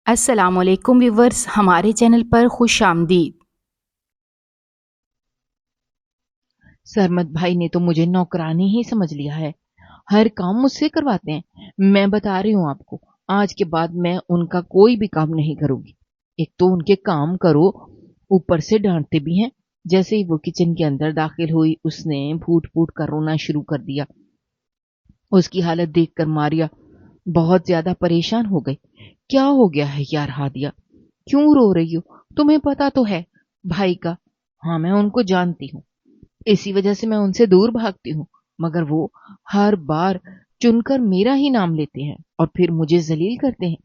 अस्सलाम वालेकुम व्यूवर्स, हमारे चैनल पर खुश आमदीद। सरमद भाई ने तो मुझे नौकरानी ही समझ लिया है। हर काम मुझसे करवाते हैं। मैं बता रही हूँ आपको, आज के बाद मैं उनका कोई भी काम नहीं करूंगी। एक तो उनके काम करो, ऊपर से डांटते भी हैं। जैसे ही वो किचन के अंदर दाखिल हुई, उसने फूट फूट कर रोना शुरू कर दिया। उसकी हालत देखकर मारिया बहुत ज्यादा परेशान हो गई। क्या हो गया है यार हादिया, क्यों रो रही हो? तुम्हें पता तो है भाई का। हाँ, मैं उनको जानती हूँ, इसी वजह से मैं उनसे दूर भागती हूँ। मगर वो हर बार चुनकर मेरा ही नाम लेते हैं और फिर मुझे जलील करते हैं।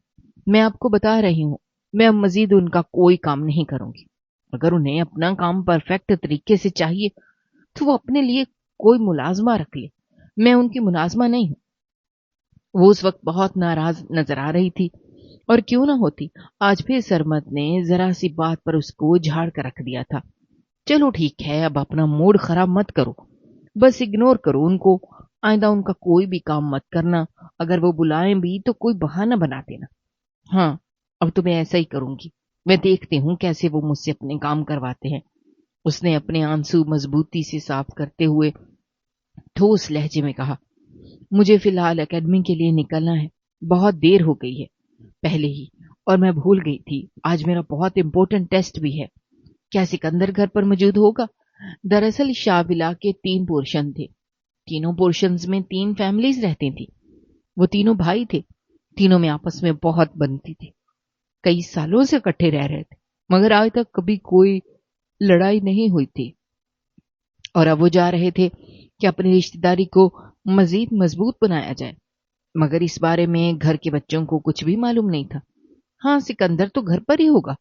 मैं आपको बता रही हूँ, मैं अब मजीद उनका कोई काम नहीं करूंगी। अगर उन्हें अपना काम परफेक्ट तरीके से चाहिए तो वो अपने लिए कोई मुलाजमा रख ले। मैं उनकी मुलाजमा नहीं हूँ। वो उस वक्त बहुत नाराज नजर आ रही थी, और क्यों ना होती, आज फिर सरमद ने जरा सी बात पर उसको झाड़ कर रख दिया था। चलो ठीक है, अब अपना मूड खराब मत करो, बस इग्नोर करो उनको। आइंदा उनका कोई भी काम मत करना। अगर वो बुलाएं भी तो कोई बहाना बना देना। हाँ, अब तो मैं ऐसा ही करूंगी। मैं देखती हूँ कैसे वो मुझसे अपने काम करवाते हैं। उसने अपने आंसू मजबूती से साफ करते हुए ठोस लहजे में कहा, मुझे फिलहाल एकेडमी के लिए निकलना है। बहुत देर हो गई है पहले ही, और मैं भूल गई थी आज मेरा बहुत इंपॉर्टेंट टेस्ट भी है। क्या सिकंदर घर पर मौजूद होगा? दरअसल शाहविला के 3 पोर्शन थे। तीनों पोर्शंस में 3 फैमिलीज रहती थी। वो तीनों भाई थे। तीनों में आपस में बहुत बनती थी। कई सालों से इकट्ठे रह रहे थे, मगर आज तक कभी कोई लड़ाई नहीं हुई थी। और अब वो जा रहे थे कि अपनी रिश्तेदारी को मजीद मजबूत बनाया जाए। मगर इस बारे में घर के बच्चों को कुछ भी मालूम नहीं था। हाँ, सिकंदर तो घर पर ही होगा,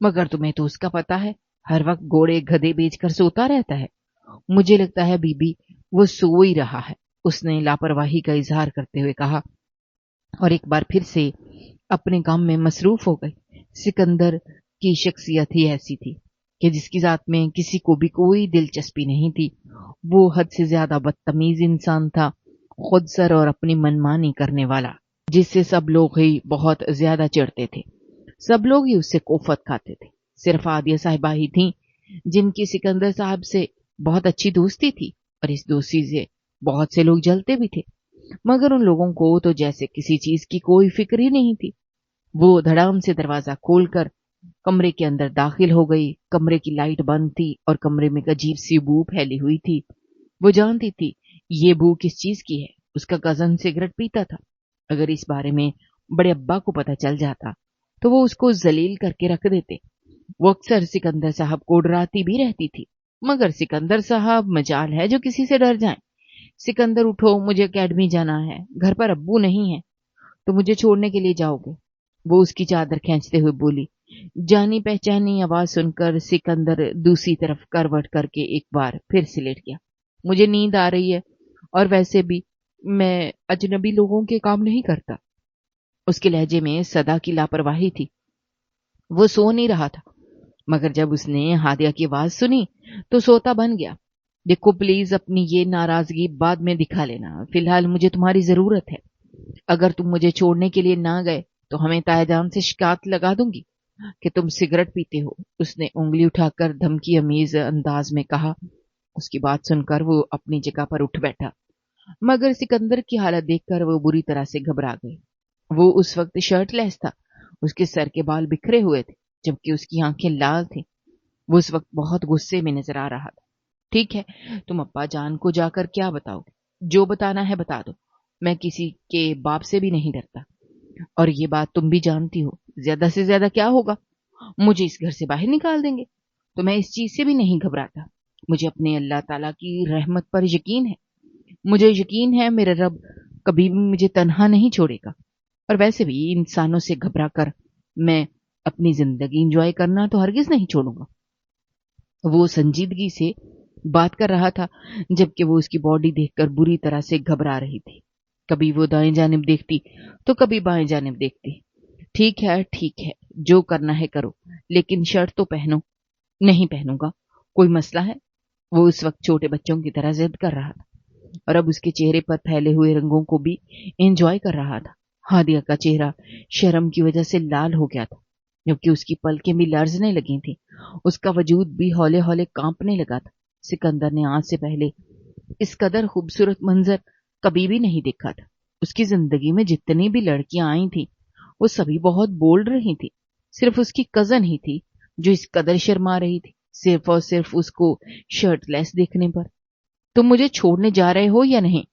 मगर तुम्हें तो उसका पता है, हर वक्त घोड़े गधे बेचकर सोता रहता है। मुझे लगता है बीबी, वो सो ही रहा है, उसने लापरवाही का इजहार करते हुए कहा, और एक बार फिर से अपने काम में मसरूफ हो गई। सिकंदर की शख्सियत ही ऐसी थी कि जिसकी जात में किसी को भी कोई दिलचस्पी नहीं थी। वो हद से ज्यादा बदतमीज इंसान था, खुद सर और अपनी मनमानी करने वाला, जिससे सब लोग ही बहुत ज्यादा चिढ़ते थे। सब लोग ही उससे कोफत खाते थे। सिर्फ आदिया साहिबा ही थी जिनकी सिकंदर साहब से बहुत अच्छी दोस्ती थी, और इस दोस्ती से बहुत से लोग जलते भी थे। मगर उन लोगों को तो जैसे किसी चीज की कोई फिक्र ही नहीं थी। वो धड़ाम से दरवाजा खोलकर कमरे के अंदर दाखिल हो गई। कमरे की लाइट बंद थी और कमरे में एक अजीब सी बू फैली हुई थी। वो जानती थी ये बू किस चीज की है। उसका कजन सिगरेट पीता था। अगर इस बारे में बड़े अब्बा को पता चल जाता तो वो उसको जलील करके रख देते। वो अक्सर सिकंदर साहब को डराती भी रहती थी, मगर सिकंदर साहब मजाल है जो किसी से डर जाएं। सिकंदर उठो, मुझे एकेडमी जाना है, घर पर अब्बू नहीं है, तो मुझे छोड़ने के लिए जाओगे? वो उसकी चादर खींचते हुए बोली। जानी पहचानी आवाज सुनकर सिकंदर दूसरी तरफ करवट करके एक बार फिर से लेट गया। मुझे नींद आ रही है, और वैसे भी मैं अजनबी लोगों के काम नहीं करता। उसके लहजे में सदा की लापरवाही थी। वो सो नहीं रहा था, मगर जब उसने हादिया की आवाज सुनी तो सोता बन गया। देखो प्लीज, अपनी ये नाराजगी बाद में दिखा लेना, फिलहाल मुझे तुम्हारी जरूरत है। अगर तुम मुझे छोड़ने के लिए ना गए तो हमें तायाजान से शिकायत लगा दूंगी कि तुम सिगरेट पीते हो। उसने उंगली उठाकर धमकी अमीज अंदाज में कहा। उसकी बात सुनकर वो अपनी जगह पर उठ बैठा, मगर सिकंदर की हालत देखकर वो बुरी तरह से घबरा गई। वो उस वक्त शर्टलेस था। उसके सर के बाल बिखरे हुए थे, जबकि उसकी आंखें लाल थी। वो उस वक्त बहुत गुस्से में नजर आ रहा था। ठीक है, तुम अब्बा जान को जाकर क्या बताओगे? जो बताना है बता दो। मैं किसी के बाप से भी नहीं डरता, और ये बात तुम भी जानती हो। ज्यादा से ज्यादा क्या होगा, मुझे इस घर से बाहर निकाल देंगे। तो मैं इस चीज से भी नहीं घबराता। मुझे अपने अल्लाह ताला की रहमत पर यकीन है। मुझे यकीन है मेरा रब कभी भी मुझे तन्हा नहीं छोड़ेगा। और वैसे भी इंसानों से घबरा कर मैं अपनी जिंदगी इंजॉय करना तो हरगिज नहीं छोड़ूंगा। वो संजीदगी से बात कर रहा था, जबकि वो उसकी बॉडी देखकर बुरी तरह से घबरा रही थी। कभी वो दाएं जानिब देखती तो कभी बाएं जानिब देखती। ठीक है, जो करना है करो, लेकिन शर्ट तो पहनो। नहीं पहनूंगा। कोई मसला है? वो उस वक्त छोटे बच्चों की तरह जिद कर रहा था, और अब उसके चेहरे पर फैले हुए रंगों को भी एंजॉय कर रहा था। हादिया का चेहरा शर्म की वजह से लाल हो गया था, जबकि उसकी पलकें भी लर्जने लगी थी। उसका वजूद भी हौले हौले कांपने लगा था। सिकंदर ने आज से पहले इस कदर खूबसूरत मंजर कभी भी नहीं देखा था। उसकी जिंदगी में जितनी भी लड़कियां आई थी वो सभी बहुत बोल्ड रही थी। सिर्फ उसकी कजन ही थी जो इस कदर शर्मा रही थी, सिर्फ और सिर्फ उसको शर्टलेस देखने पर। तुम मुझे छोड़ने जा रहे हो या नहीं?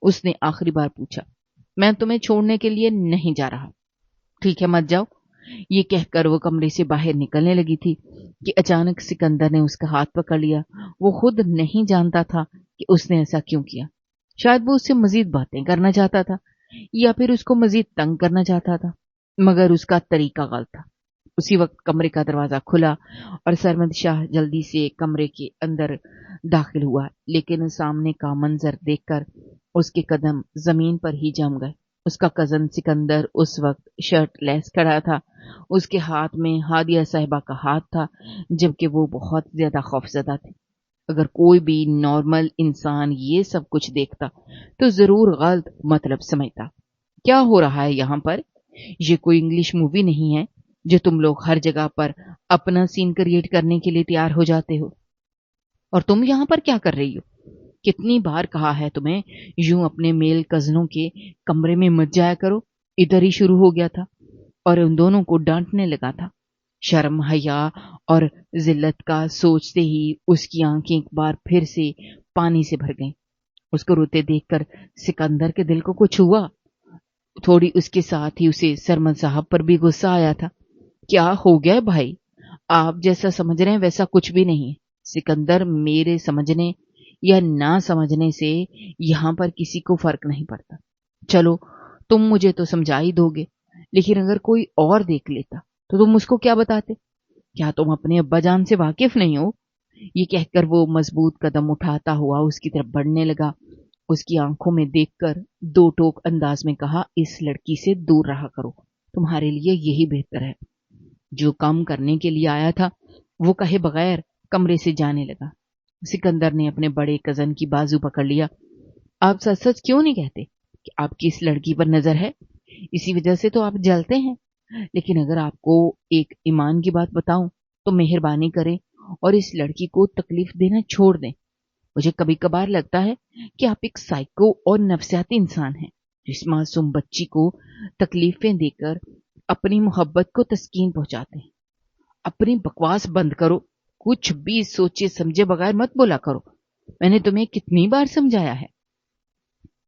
उसने आखिरी बार पूछा। मैं तुम्हें छोड़ने के लिए नहीं जा रहा। ठीक है, मत जाओ। ये कहकर वो कमरे से बाहर निकलने लगी थी कि अचानक सिकंदर ने उसका हाथ पकड़ लिया। वो खुद नहीं जानता था कि उसने ऐसा क्यों किया। शायद वो उससे मजीद बातें करना चाहता था या फिर उसको मजीद तंग करना चाहता था, मगर उसका तरीका गलत था। उसी वक्त कमरे का दरवाजा खुला और सरमद शाह जल्दी से कमरे के अंदर दाखिल हुआ, लेकिन सामने का मंजर देखकर उसके कदम जमीन पर ही जम गए। उसका कजन सिकंदर उस वक्त शर्टलेस खड़ा था। उसके हाथ में हादिया साहिबा का हाथ था, जबकि वो बहुत ज्यादा खौफजदा थे। अगर कोई भी नॉर्मल इंसान ये सब कुछ देखता तो जरूर गलत मतलब समझता। क्या हो रहा है यहाँ पर? ये कोई इंग्लिश मूवी नहीं है जो तुम लोग हर जगह पर अपना सीन क्रिएट करने के लिए तैयार हो जाते हो। और तुम यहाँ पर क्या कर रही हो? कितनी बार कहा है तुम्हें यूं अपने मेल कजनों के कमरे में मत जाया करो। इधर ही शुरू हो गया था और उन दोनों को डांटने लगा था। शर्म, हया और जिल्लत का सोचते ही उसकी आंखें एक बार फिर से पानी से भर गईं। उसको रोते देखकर सिकंदर के दिल को कुछ हुआ। थोड़ी उसके साथ ही उसे सरमद साहब पर भी गुस्सा आया था। क्या हो गया भाई? आप जैसा समझ रहे हैं वैसा कुछ भी नहीं है। सिकंदर, मेरे समझने या ना समझने से यहां पर किसी को फर्क नहीं पड़ता। चलो, तुम मुझे तो समझा ही दोगे, लेकिन अगर कोई और देख लेता तो तुम उसको क्या बताते? क्या तुम अपने अब्बा जान से वाकिफ नहीं हो? ये कहकर वो मजबूत कदम उठाता हुआ उसकी तरफ बढ़ने लगा। उसकी आंखों में देखकर दो टोक अंदाज में कहा, इस लड़की से दूर रहा करो, तुम्हारे लिए यही बेहतर है। जो काम करने के लिए आया था वो कहे बगैर कमरे से जाने लगा। सिकंदर ने अपने बड़े कजन की बाजू पकड़ लिया। आप सच सच क्यों नहीं कहते कि आपकी इस लड़की पर नजर है? इसी वजह से तो आप जलते हैं। लेकिन अगर आपको एक ईमान की बात बताऊं तो मेहरबानी करें और इस लड़की को तकलीफ देना छोड़ दें। मुझे कभी कभार लगता है कि आप एक साइको और नफसियाती इंसान हैं जो इस मासूम बच्ची को तकलीफें देकर अपनी मोहब्बत को तस्कीन पहुंचाते हैं। अपनी बकवास बंद करो। कुछ भी सोचे समझे बगैर मत बोला करो। मैंने तुम्हें कितनी बार समझाया है।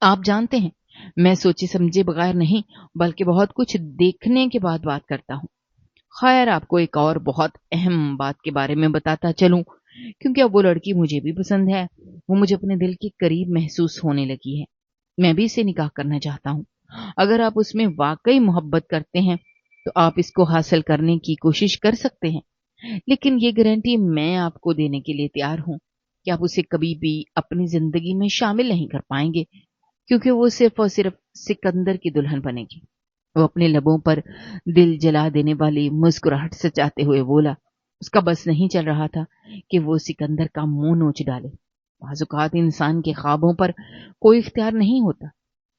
आप जानते हैं मैं सोचे समझे बगैर नहीं बल्कि बहुत कुछ देखने के बाद बात करता हूं। खैर, आपको एक और बहुत अहम बात के बारे में बताता चलूं, क्योंकि अब वो लड़की मुझे भी पसंद है। वो मुझे अपने दिल के करीब महसूस होने लगी है। मैं भी इसे निकाह करना चाहता हूं। अगर आप उसमें वाकई मोहब्बत करते हैं तो आप इसको हासिल करने की कोशिश कर सकते हैं, लेकिन ये गारंटी मैं आपको देने के लिए तैयार हूं कि आप उसे कभी भी अपनी जिंदगी में शामिल नहीं कर पाएंगे, क्योंकि वो सिर्फ और सिर्फ सिकंदर की दुल्हन बनेगी। वो अपने लबों पर दिल जला देने वाली मुस्कुराहट सजाते हुए बोला। उसका बस नहीं चल रहा था कि वो सिकंदर का मुंह नोच डाले। बाज़-औक़ात इंसान के ख्वाबों पर कोई इख्तियार नहीं होता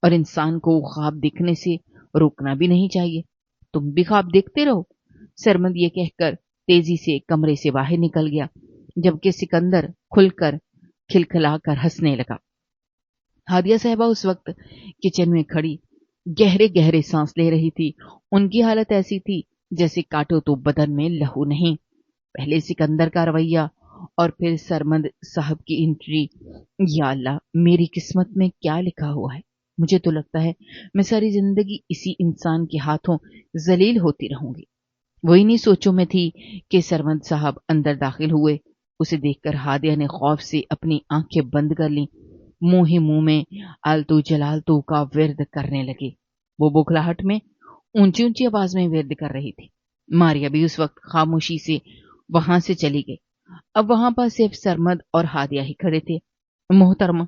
और इंसान को ख्वाब देखने से रोकना भी नहीं चाहिए। तुम भी ख्वाब देखते रहो। सरमद ये कहकर तेजी से कमरे से बाहर निकल गया, जबकि सिकंदर खुलकर खिलखिलाकर हंसने लगा। हादिया साहिबा उस वक्त किचन में खड़ी गहरे गहरे सांस ले रही थी। उनकी हालत ऐसी थी जैसे काटो तो बदन में लहू नहीं। पहले सिकंदर का रवैया और फिर सरमद साहब की एंट्री। या अल्लाह, मेरी किस्मत में क्या लिखा हुआ है? मुझे तो लगता है मैं सारी जिंदगी इसी इंसान के हाथों जलील होती रहूंगी। वही नहीं सोचों में थी कि सरमद साहब अंदर दाखिल हुए। उसे देखकर हादिया ने खौफ से अपनी आंखें बंद कर ली। मुंह ही मुंह में आलतू जलालतू का विर्द करने लगे। वो बुखलाहट में ऊंची ऊंची आवाज में विर्द कर रही थी। मारिया भी उस वक्त खामोशी से वहां से चली गई। अब वहां पर सिर्फ सरमद और हादिया ही खड़े थे। मोहतरमा,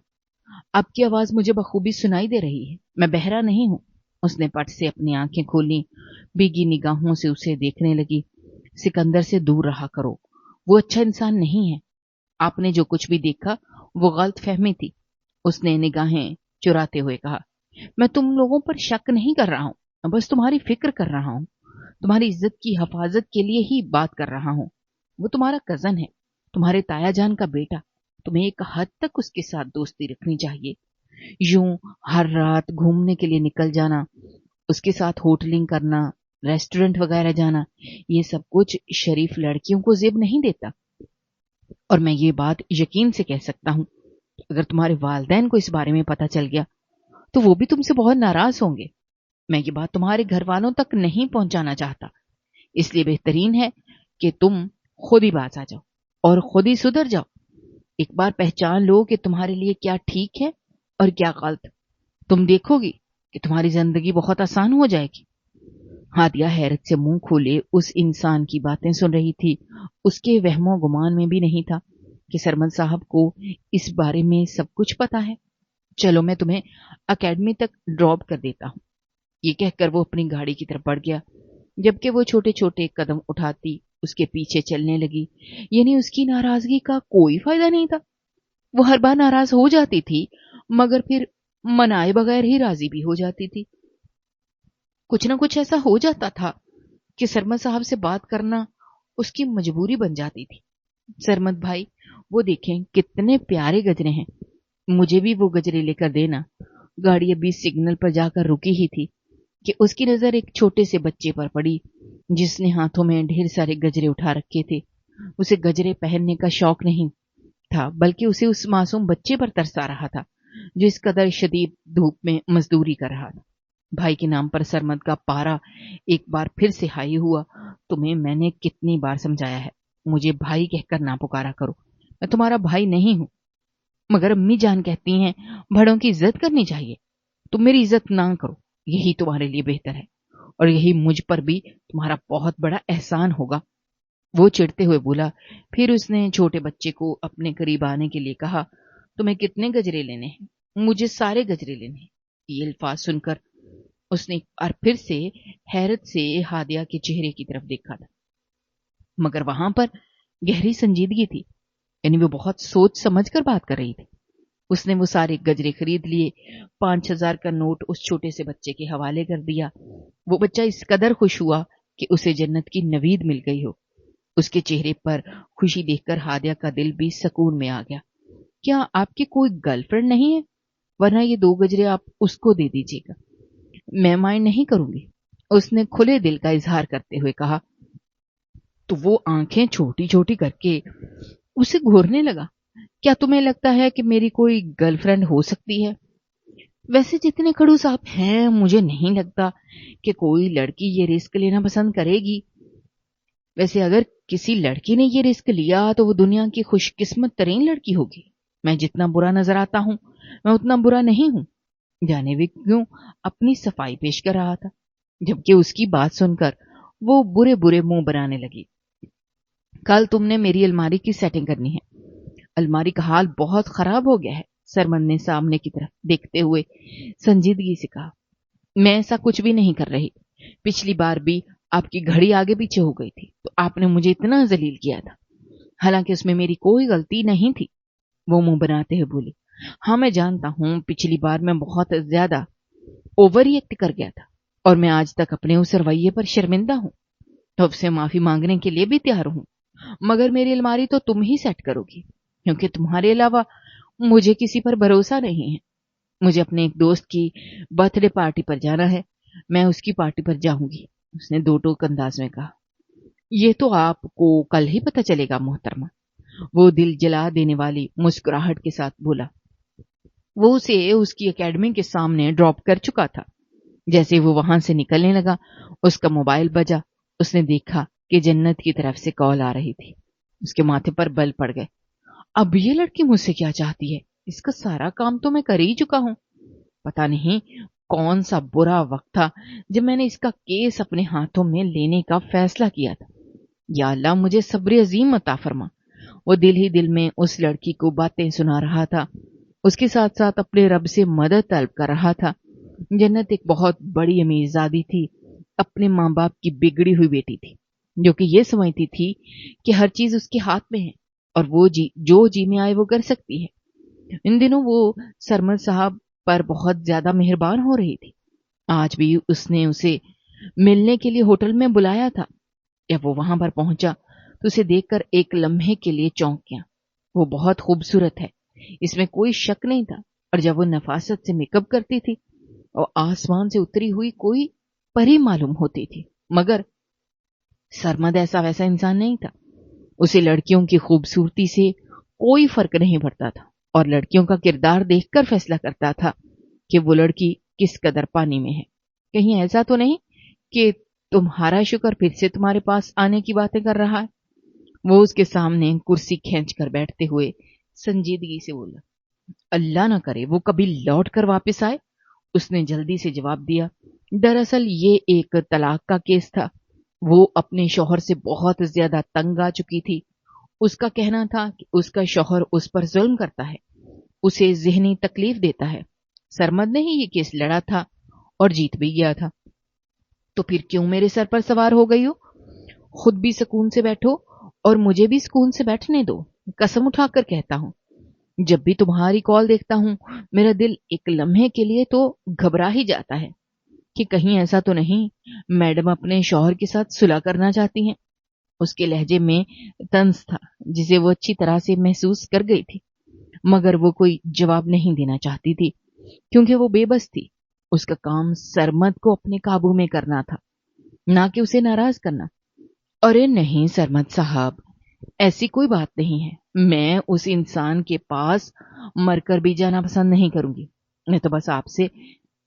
आपकी आवाज मुझे बखूबी सुनाई दे रही है। मैं बहरा नहीं हूं। उसने पट से अपनी आंखें खोली, भीगी निगाहों से उसे देखने लगी। सिकंदर से दूर रहा करो। वो अच्छा इंसान नहीं है। आपने जो कुछ भी देखा वो गलत फहमी थी। उसने निगाहें चुराते हुए कहा। मैं तुम लोगों पर शक नहीं कर रहा हूं। बस तुम्हारी फिक्र कर रहा हूँ, तुम्हारी इज्जत की हिफाजत के लिए ही बात कर रहा हूँ। वो तुम्हारा कजन है, तुम्हारे ताया जान का बेटा। तुम्हें एक हद तक उसके साथ दोस्ती रखनी चाहिए। यूं हर रात घूमने के लिए निकल जाना, उसके साथ होटलिंग करना, रेस्टोरेंट वगैरह जाना, ये सब कुछ शरीफ लड़कियों को जेब नहीं देता। और मैं ये बात यकीन से कह सकता हूँ, अगर तुम्हारे वालिदैन को इस बारे में पता चल गया तो वो भी तुमसे बहुत नाराज होंगे। मैं ये बात तुम्हारे घर वालों तक नहीं पहुंचाना चाहता, इसलिए बेहतरीन है कि तुम खुद ही बाज आ जाओ और खुद ही सुधर जाओ। एक बार पहचान लो कि तुम्हारे लिए क्या ठीक है और क्या गलत। तुम देखोगी कि तुम्हारी जिंदगी बहुत आसान हो जाएगी। हादिया हैरत से मुंह खोले उस इंसान की बातें सुन रही थी। उसके वहमो गुमान में भी नहीं था कि सरमद साहब को इस बारे में सब कुछ पता है। चलो मैं तुम्हें अकेडमी तक ड्रॉप कर देता हूँ, ये कहकर वो अपनी गाड़ी की तरफ बढ़ गया, जबकि वो छोटे छोटे कदम उठाती उसके पीछे चलने लगी। यानी उसकी नाराजगी का कोई फायदा नहीं था। वो हर बार नाराज हो जाती थी, मगर फिर मनाए बगैर ही राजी भी हो जाती थी। कुछ ना कुछ ऐसा हो जाता था कि सरमद साहब से बात करना उसकी मजबूरी बन जाती थी। सरमद भाई, वो देखें कितने प्यारे गजरे हैं, मुझे भी वो गजरे लेकर देना। गाड़ी अभी सिग्नल पर जाकर रुकी ही थी कि उसकी नजर एक छोटे से बच्चे पर पड़ी, जिसने हाथों में ढेर सारे गजरे उठा रखे थे। उसे गजरे पहनने का शौक नहीं था, बल्कि उसे उस मासूम बच्चे पर तरस आ रहा था जो इस कदर शदीद धूप में मजदूरी कर रहा था। भाई के नाम पर सरमद का पारा एक बार फिर से हाई हुआ। तुम्हें मैंने कितनी बार समझाया है, मुझे भाई कहकर ना पुकारा करो। मैं तुम्हारा भाई नहीं हूं, मगर अम्मी जान कहती हैं बड़ों की इज्जत करनी चाहिए। तुम मेरी इज्जत ना करो, यही तुम्हारे लिए बेहतर है, और यही मुझ पर भी तुम्हारा बहुत बड़ा एहसान होगा। वो चिढ़ते हुए बोला। फिर उसने छोटे बच्चे को अपने करीब आने के लिए कहा, तुम्हें कितने गजरे लेने हैं? मुझे सारे गजरे लेने हैं। ये अल्फाज सुनकर उसने एक बार फिर से हैरत से हादिया के चेहरे की तरफ देखा था, मगर वहां पर गहरी संजीदगी थी। यानी वो बहुत सोच समझ कर बात कर रही थी। उसने वो सारे गजरे खरीद लिए, 5,000 का नोट उस छोटे से बच्चे के हवाले कर दिया। वो बच्चा इस कदर खुश हुआ कि उसे जन्नत की नवीद मिल गई हो। उसके चेहरे पर खुशी देखकर हादिया का दिल भी सुकून में आ गया। क्या आपकी कोई गर्लफ्रेंड नहीं है? वरना ये 2 गजरे आप उसको दे दीजिएगा, मैं माइंड नहीं करूंगी, उसने खुले दिल का इजहार करते हुए कहा। तो वो आंखें छोटी छोटी करके उसे घूरने लगा। क्या तुम्हें लगता है कि मेरी कोई गर्लफ्रेंड हो सकती है? वैसे जितने खड़ूस आप हैं, मुझे नहीं लगता कि कोई लड़की ये रिस्क लेना पसंद करेगी। वैसे अगर किसी लड़की ने ये रिस्क लिया तो वो दुनिया की खुशकिस्मत तरीन लड़की होगी। मैं जितना बुरा नजर आता हूं, मैं उतना बुरा नहीं हूं। जाने भी क्यों अपनी सफाई पेश कर रहा था, जबकि उसकी बात सुनकर वो बुरे बुरे मुंह बनाने लगी। कल तुमने मेरी अलमारी की सेटिंग करनी है। अलमारी का हाल बहुत खराब हो गया है, सरमन ने सामने की तरफ देखते हुए संजीदगी से कहा। मैं ऐसा कुछ भी नहीं कर रही। पिछली बार भी आपकी घड़ी आगे पीछे हो गई थी तो आपने मुझे इतना जलील किया था, हालांकि उसमें मेरी कोई गलती नहीं थी। वो मुंह बनाते हुए बोली। हाँ मैं जानता हूं, पिछली बार मैं बहुत ज्यादा ओवर रिएक्ट कर गया था और मैं आज तक अपने उस रवैये पर शर्मिंदा हूं, तो आपसे माफी मांगने के लिए भी तैयार हूं। मगर मेरी अलमारी तो तुम ही सेट करोगी, क्योंकि तुम्हारे अलावा मुझे किसी पर भरोसा नहीं है। मुझे अपने एक दोस्त की बर्थडे पार्टी पर जाना है, मैं उसकी पार्टी पर जाऊंगी, उसने दो टोक अंदाज में कहा। ये तो आपको कल ही पता चलेगा मोहतरमा, वो दिल जला देने वाली मुस्कुराहट के साथ बोला। वो उसे उसकी एकेडमी के सामने ड्रॉप कर चुका था। जैसे वो वहां से निकलने लगा, उसका मोबाइल बजा। उसने देखा कि जन्नत की तरफ से कॉल आ रही थी। उसके माथे पर बल पड़ गए। अब ये लड़की मुझसे क्या चाहती है? इसका सारा काम तो मैं कर ही चुका हूं। पता नहीं कौन सा बुरा वक्त था जब मैंने इसका केस अपने हाथों में लेने का फैसला किया था। या अल्लाह मुझे सब्र अजीम अता फरमा। वो दिल ही दिल में उस लड़की को बातें सुना रहा था, उसके साथ साथ अपने रब से मदद तलब कर रहा था। जन्नत एक बहुत बड़ी अमीरजादी थी, अपने माँ बाप की बिगड़ी हुई बेटी थी, जो कि ये समझती थी कि हर चीज उसके हाथ में है और वो जो जी में आए वो कर सकती है। इन दिनों वो सरमद साहब पर बहुत ज्यादा मेहरबान हो रही थी। आज भी उसने उसे मिलने के लिए होटल में बुलाया था। जब वो वहां पर पहुंचा तो उसे देखकर एक लम्हे के लिए चौंक गया। वो बहुत खूबसूरत है, इसमें कोई शक नहीं था। और जब वो नफासत से मेकअप करती थी और आसमान से उतरी हुई कोई परी मालूम होती थी। मगर सरमद ऐसा वैसा इंसान नहीं था। उसे लड़कियों की खूबसूरती से कोई फर्क नहीं पड़ता था और लड़कियों का किरदार देखकर फैसला करता था कि वो लड़की किस कदर पानी में है। कहीं ऐसा तो नहीं कि तुम्हारा शुक्र फिर से तुम्हारे पास आने की बातें कर रहा है। वो उसके सामने कुर्सी खींच कर बैठते हुए संजीदगी से बोला, अल्लाह ना करे वो कभी लौट कर वापिस आए। उसने जल्दी से जवाब दिया, दरअसल ये एक तलाक का केस था। वो अपने शौहर से बहुत ज्यादा तंग आ चुकी थी। उसका कहना था कि उसका शौहर उस पर जुल्म करता है, उसे ज़हनी तकलीफ देता है। सरमद ने ही ये केस लड़ा था और जीत भी गया था। तो फिर क्यों मेरे सर पर सवार हो गई हो? खुद भी सुकून से बैठो और मुझे भी सुकून से बैठने दो। कसम उठाकर कहता हूं, जब भी तुम्हारी कॉल देखता हूं मेरा दिल एक लम्हे के लिए तो घबरा ही जाता है कि कहीं ऐसा तो नहीं मैडम अपने शौहर के साथ सुलह करना चाहती हैं। उसके लहजे में तंज था जिसे वो अच्छी तरह से महसूस कर गई थी, मगर वो कोई जवाब नहीं देना चाहती थी क्योंकि वो बेबस थी। उसका काम सरमद को अपने काबू में करना था, ना कि उसे नाराज करना। अरे नहीं सरमद साहब, ऐसी कोई बात नहीं है। मैं उस इंसान के पास मरकर भी जाना पसंद नहीं करूंगी। मैं तो बस आपसे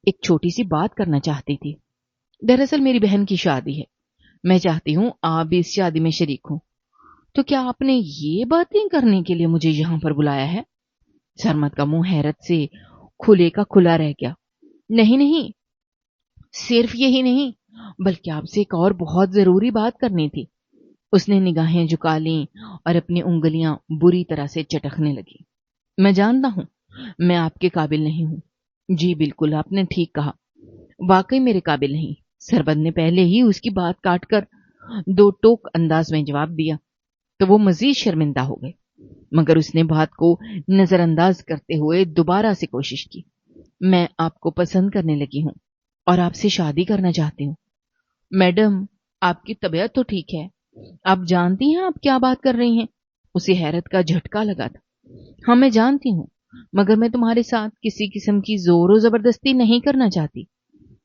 एक छोटी सी बात करना चाहती थी। दरअसल मेरी बहन की शादी है, मैं चाहती हूँ आप भी इस शादी में शरीक हो। तो क्या आपने ये बातें करने के लिए मुझे यहां पर बुलाया है? सरमद का मुंह हैरत से खुले का खुला रह गया। नहीं नहीं, सिर्फ यही नहीं, बल्कि आपसे एक और बहुत जरूरी बात करनी थी। उसने निगाहें झुका लीं और अपनी उंगलियां बुरी तरह से चटकने लगी। मैं जानता हूं मैं आपके काबिल नहीं हूं। जी बिल्कुल, आपने ठीक कहा, वाकई मेरे काबिल नहीं। सरबत ने पहले ही उसकी बात काटकर दो टोक अंदाज में जवाब दिया तो वो मजीद शर्मिंदा हो गए, मगर उसने बात को नजरअंदाज करते हुए दोबारा से कोशिश की। मैं आपको पसंद करने लगी हूं और आपसे शादी करना चाहती हूँ। मैडम, आपकी तबीयत तो ठीक है, आप जानती हैं आप क्या बात कर रही हैं? उसे हैरत का झटका लगा था। हाँ मैं जानती हूँ, मगर मैं तुम्हारे साथ किसी किस्म की जोर जबरदस्ती नहीं करना चाहती।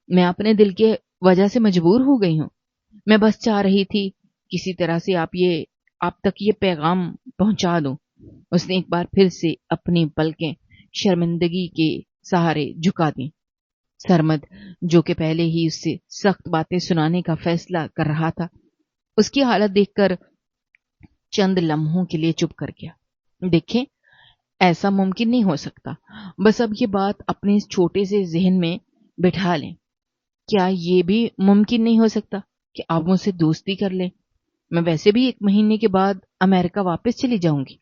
मैं अपने दिल के वजह से मजबूर हो गई हूँ। मैं बस चाह रही थी किसी तरह से आप तक ये पैगाम पहुंचा दूं। उसने एक बार फिर से अपनी पलकें शर्मिंदगी के सहारे झुका दी। सरमद, जो कि पहले ही उससे सख्त बातें सुनाने का फैसला कर रहा था, उसकी हालत देखकर चंद लम्हों के लिए चुप कर गया। देखें, ऐसा मुमकिन नहीं हो सकता। बस अब ये बात अपने इस छोटे से जहन में बिठा लें। क्या ये भी मुमकिन नहीं हो सकता कि आप मुझसे दोस्ती कर लें? मैं वैसे भी 1 महीने के बाद अमेरिका वापस चली जाऊंगी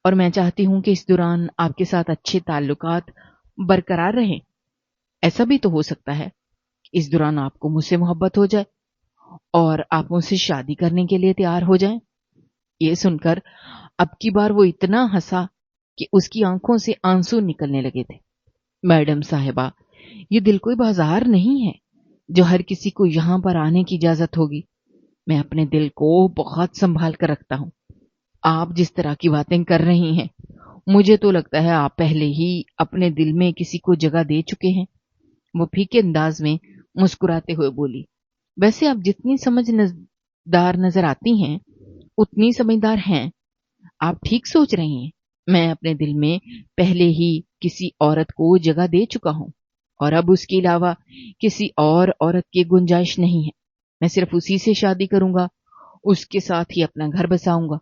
और मैं चाहती हूं कि इस दौरान आपके साथ अच्छे ताल्लुकात बरकरार रहें। ऐसा भी तो हो सकता है इस दौरान आपको मुझसे मोहब्बत हो जाए और आप मुझसे शादी करने के लिए तैयार हो जाएं। ये सुनकर अब की बार वो इतना हंसा कि उसकी आंखों से आंसू निकलने लगे थे। मैडम साहिबा, ये दिल कोई बाजार नहीं है जो हर किसी को यहां पर आने की इजाजत होगी। मैं अपने दिल को बहुत संभाल कर रखता हूं। आप जिस तरह की बातें कर रही हैं, मुझे तो लगता है आप पहले ही अपने दिल में किसी को जगह दे चुके हैं। वो फीके अंदाज में मुस्कुराते हुए बोली, वैसे आप जितनी समझदार नजर आती हैं उतनी समझदार हैं। आप ठीक सोच रही हैं। मैं अपने दिल में पहले ही किसी औरत को जगह दे चुका हूं और अब उसके अलावा किसी और औरत की गुंजाइश नहीं है। मैं सिर्फ उसी से शादी करूंगा, उसके साथ ही अपना घर बसाऊंगा।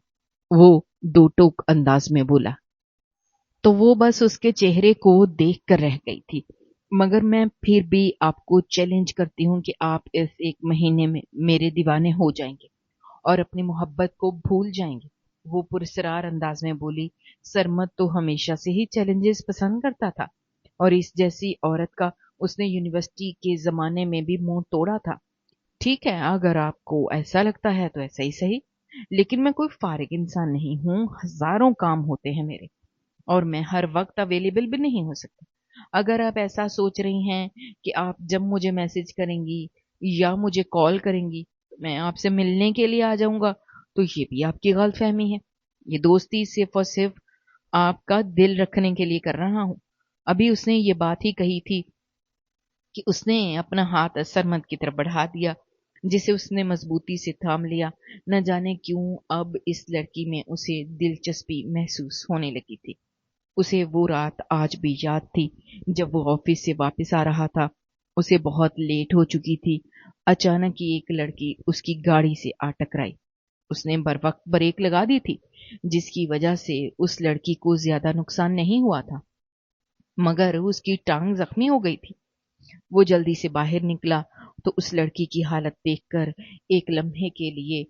वो दो टोक अंदाज में बोला तो वो बस उसके चेहरे को देख कर रह गई थी। मगर मैं फिर भी आपको चैलेंज करती हूँ कि आप इस 1 महीने में मेरे दीवाने हो जाएंगे और अपनी मोहब्बत को भूल जाएंगे। वो पुरस्कार अंदाज में बोली, सरमद तो हमेशा से ही चैलेंजेस पसंद करता था और इस जैसी औरत का उसने यूनिवर्सिटी के जमाने में भी मुंह तोड़ा था। ठीक है, अगर आपको ऐसा लगता है तो ऐसा ही सही, लेकिन मैं कोई फारिग इंसान नहीं हूँ। हजारों काम होते हैं मेरे और मैं हर वक्त अवेलेबल भी नहीं हो सकता। اگر آپ ایسا سوچ رہی ہیں کہ آپ جب مجھے میسج کریں گی یا مجھے کال کریں گی میں آپ سے ملنے کے لیے آ جاؤں گا تو یہ بھی آپ کی غلط فہمی ہے. یہ دوستی صرف اور صرف آپ کا دل رکھنے کے لیے کر رہا ہوں. ابھی اس نے یہ بات ہی کہی تھی کہ اس نے اپنا ہاتھ سرمد کی طرف بڑھا دیا جسے اس نے مضبوطی سے تھام لیا. نہ جانے کیوں اب اس لڑکی میں اسے دلچسپی محسوس ہونے لگی تھی. اسے وہ رات آج بھی یاد تھی جب وہ آفس سے واپس آ رہا تھا. اسے بہت لیٹ ہو چکی تھی. اچانک ہی ایک لڑکی اس کی گاڑی سے آ ٹکرائی. اس نے بر وقت بریک لگا دی تھی جس کی وجہ سے اس لڑکی کو زیادہ نقصان نہیں ہوا تھا مگر اس کی ٹانگ زخمی ہو گئی تھی. وہ جلدی سے باہر نکلا تو اس لڑکی کی حالت دیکھ کر ایک لمحے کے لیے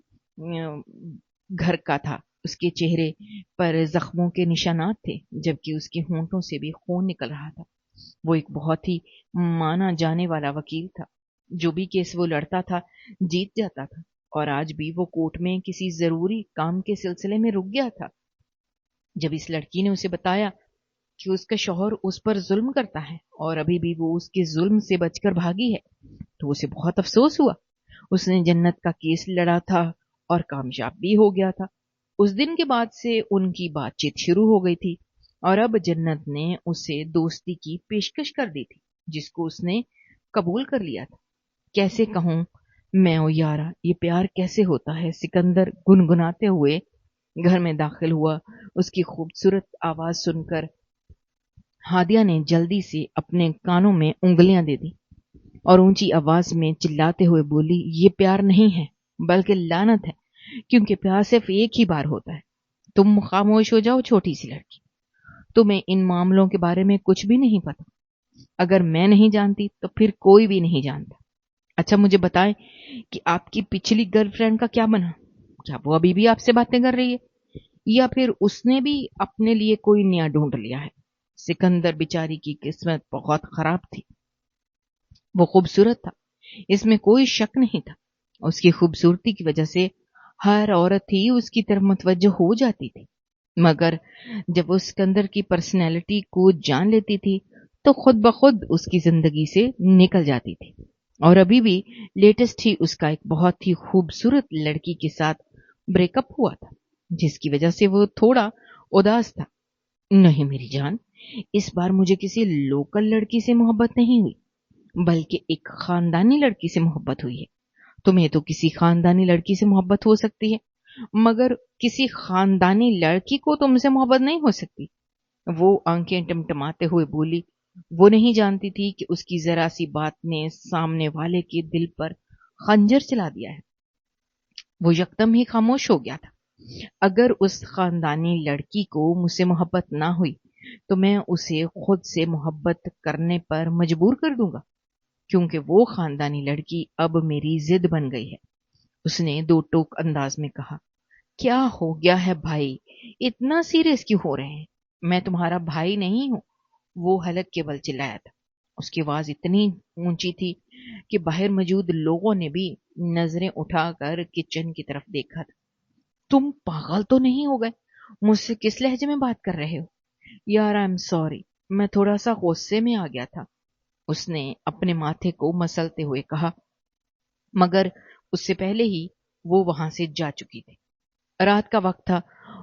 گھر کا تھا. اس کے چہرے پر زخموں کے نشانات تھے جبکہ اس کے ہونٹوں سے بھی خون نکل رہا تھا. وہ ایک بہت ہی مانا جانے والا وکیل تھا. جو بھی کیس وہ لڑتا تھا جیت جاتا تھا اور آج بھی وہ کورٹ میں کسی ضروری کام کے سلسلے میں رک گیا تھا. جب اس لڑکی نے اسے بتایا کہ اس کا شوہر اس پر ظلم کرتا ہے اور ابھی بھی وہ اس کے ظلم سے بچ کر بھاگی ہے تو اسے بہت افسوس ہوا. اس نے جنت کا کیس لڑا تھا اور کامیاب بھی ہو گیا تھا. اس دن کے بعد سے ان کی بات چیت شروع ہو گئی تھی اور اب جنت نے اسے دوستی کی پیشکش کر دی تھی جس کو اس نے قبول کر لیا تھا. کیسے کہوں میں او یارا یہ پیار کیسے ہوتا ہے. سکندر گنگناتے ہوئے گھر میں داخل ہوا. اس کی خوبصورت آواز سن کر ہادیہ نے جلدی سے اپنے کانوں میں انگلیاں دے دی اور اونچی آواز میں چلاتے ہوئے بولی یہ پیار نہیں ہے بلکہ لعنت ہے کیونکہ پیار صرف ایک ہی بار ہوتا ہے. تم خاموش ہو جاؤ چھوٹی سی لڑکی. تمہیں ان معاملوں کے بارے میں کچھ بھی نہیں پتا. اگر میں نہیں جانتی تو پھر کوئی بھی نہیں جانتا. اچھا مجھے بتائیں کہ آپ کی پچھلی گرل فرینڈ کا کیا بنا؟ کیا وہ ابھی بھی آپ سے باتیں کر رہی ہے یا پھر اس نے بھی اپنے لیے کوئی نیا ڈھونڈ لیا ہے؟ سکندر بیچاری کی قسمت بہت خراب تھی. وہ خوبصورت تھا اس میں کوئی شک نہیں تھا. اس کی خوبصورتی کی وجہ سے ہر عورت ہی اس کی طرف متوجہ ہو جاتی تھی مگر جب وہ سکندر کی پرسنالٹی کو جان لیتی تھی تو خود بخود اس کی زندگی سے نکل جاتی تھی. اور ابھی بھی لیٹسٹ ہی اس کا ایک بہت ہی خوبصورت لڑکی کے ساتھ بریک اپ ہوا تھا جس کی وجہ سے وہ تھوڑا اداس تھا. نہیں میری جان اس بار مجھے کسی لوکل لڑکی سے محبت نہیں ہوئی بلکہ ایک خاندانی لڑکی سے محبت ہوئی ہے. تمہیں تو کسی خاندانی لڑکی سے محبت ہو سکتی ہے مگر کسی خاندانی لڑکی کو تم سے محبت نہیں ہو سکتی. وہ آنکھیں ٹمٹماتے ہوئے بولی. وہ نہیں جانتی تھی کہ اس کی ذرا سی بات نے سامنے والے کے دل پر خنجر چلا دیا ہے. وہ یکدم ہی خاموش ہو گیا تھا. اگر اس خاندانی لڑکی کو مجھ سے محبت نہ ہوئی تو میں اسے خود سے محبت کرنے پر مجبور کر دوں گا کیونکہ وہ خاندانی لڑکی اب میری ضد بن گئی ہے. اس نے دو ٹوک انداز میں کہا. کیا ہو گیا ہے بھائی اتنا سیریس کیوں ہو رہے ہیں؟ میں تمہارا بھائی نہیں ہوں. وہ حلق کے بل چلایا تھا. اس کی آواز اتنی اونچی تھی کہ باہر موجود لوگوں نے بھی نظریں اٹھا کر کچن کی طرف دیکھا تھا. تم پاگل تو نہیں ہو گئے؟ مجھ سے کس لہجے میں بات کر رہے ہو؟ یار آئی ایم سوری میں تھوڑا سا غصے میں آ گیا تھا. اس نے اپنے ماتھے کو مسلتے ہوئے کہا مگر اس سے پہلے ہی وہ وہاں سے جا چکی تھی. رات کا وقت تھا.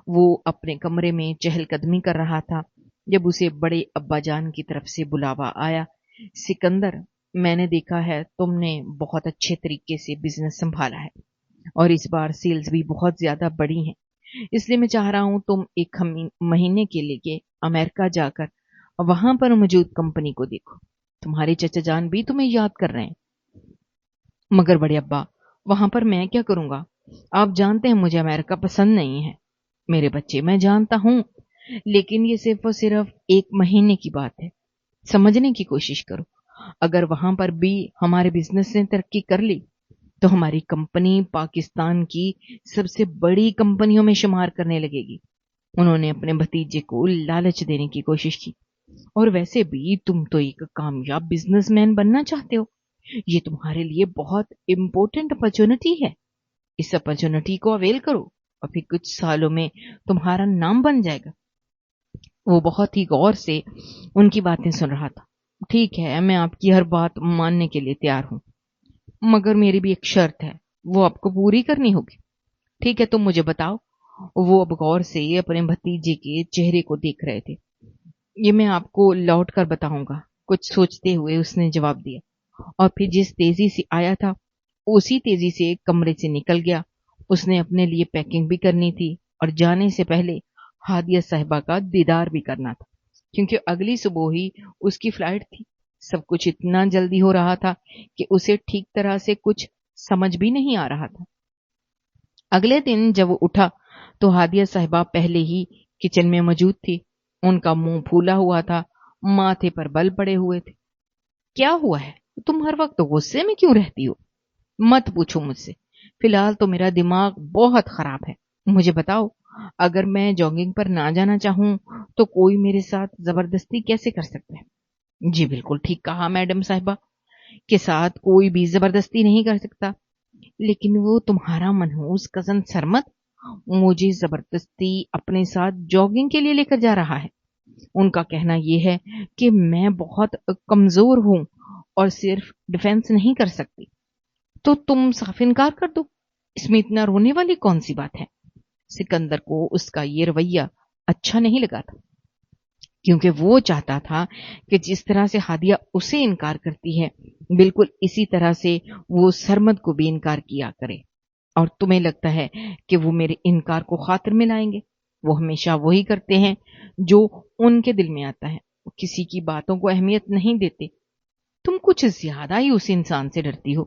وہ اپنے کمرے میں چہل قدمی کر رہا تھا جب اسے بڑے ابا جان کی طرف سے بلاوا آیا. سکندر میں نے دیکھا ہے تم نے بہت اچھے طریقے سے بزنس سنبھالا ہے اور اس بار سیلز بھی بہت زیادہ بڑی ہیں. اس لیے میں چاہ رہا ہوں تم ایک مہینے کے لیے امریکہ جا کر وہاں پر موجود کمپنی کو دیکھو. تمہارے چچا جان بھی تمہیں یاد کر رہے ہیں. مگر بڑے ابا وہاں پر میں کیا کروں گا؟ آپ جانتے ہیں مجھے امریکہ پسند نہیں ہے. میرے بچے میں جانتا ہوں لیکن یہ صرف اور صرف ایک مہینے کی بات ہے. سمجھنے کی کوشش کرو. اگر وہاں پر بھی ہمارے بزنس نے ترقی کر لی تو ہماری کمپنی پاکستان کی سب سے بڑی کمپنیوں میں شمار کرنے لگے گی. انہوں نے اپنے بھتیجے کو لالچ دینے کی کوشش کی. اور ویسے بھی تم تو ایک کامیاب بزنس مین بننا چاہتے ہو. یہ تمہارے لیے بہت امپورٹنٹ اپرچونٹی ہے. اس اپرچونٹی کو اویل کرو اور پھر کچھ سالوں میں تمہارا نام بن جائے گا. وہ بہت ہی غور سے ان کی باتیں سن رہا تھا۔ ٹھیک ہے، میں آپ کی ہر بات ماننے کے لیے تیار ہوں، مگر میری بھی ایک شرط ہے، وہ آپ کو پوری کرنی ہوگی۔ ٹھیک ہے، تم مجھے بتاؤ۔ وہ اب غور سے اپنے بھتیجے کے چہرے کو دیکھ رہے تھے۔ یہ میں آپ کو لوٹ کر بتاؤں گا، کچھ سوچتے ہوئے اس نے جواب دیا، اور پھر جس تیزی سے آیا تھا اسی تیزی سے کمرے سے نکل گیا۔ اس نے اپنے لیے پیکنگ بھی کرنی تھی اور جانے سے پہلے ہادیہ صاحبہ کا دیدار بھی کرنا تھا، کیونکہ اگلی صبح ہی اس کی فلائٹ تھی۔ سب کچھ اتنا جلدی ہو رہا تھا کہ اسے ٹھیک طرح سے کچھ سمجھ بھی نہیں آ رہا تھا۔ اگلے دن جب وہ اٹھا تو ہادیہ صاحبہ پہلے ہی کچن میں موجود تھی۔ ان کا منہ پھولا ہوا تھا، ماتھے پر بل پڑے ہوئے تھے۔ کیا ہوا ہے؟ تم ہر وقت غصے میں کیوں رہتی ہو؟ مت پوچھو مجھ سے، فی الحال تو میرا دماغ بہت خراب ہے۔ مجھے بتاؤ، اگر میں جاگنگ پر نہ جانا چاہوں تو کوئی میرے ساتھ زبردستی کیسے کر سکتا ہے؟ جی بالکل ٹھیک کہا میڈم صاحبہ، کے ساتھ کوئی بھی زبردستی نہیں کر سکتا، لیکن وہ تمہارا منحوس کزن سرمد مجھے زبردستی اپنے ساتھ جاگنگ کے لیے لے کر جا رہا ہے۔ ان کا کہنا یہ ہے کہ میں بہت کمزور ہوں اور صرف ڈیفینس نہیں کر سکتی، تو تم صاف انکار کر دو۔ اس میں اتنا رونے والی کون سی بات ہے؟ سکندر کو اس کا یہ رویہ اچھا نہیں لگا تھا، کیونکہ وہ چاہتا تھا کہ جس طرح سے ہادیہ اسے انکار کرتی ہے بالکل اسی طرح سے وہ سرمد کو بھی انکار کیا کرے۔ اور تمہیں لگتا ہے کہ وہ میرے انکار کو خاطر میں لائیں گے؟ وہ ہمیشہ وہی کرتے ہیں جو ان کے دل میں آتا ہے، وہ کسی کی باتوں کو اہمیت نہیں دیتے۔ تم کچھ زیادہ ہی اس انسان سے ڈرتی ہو۔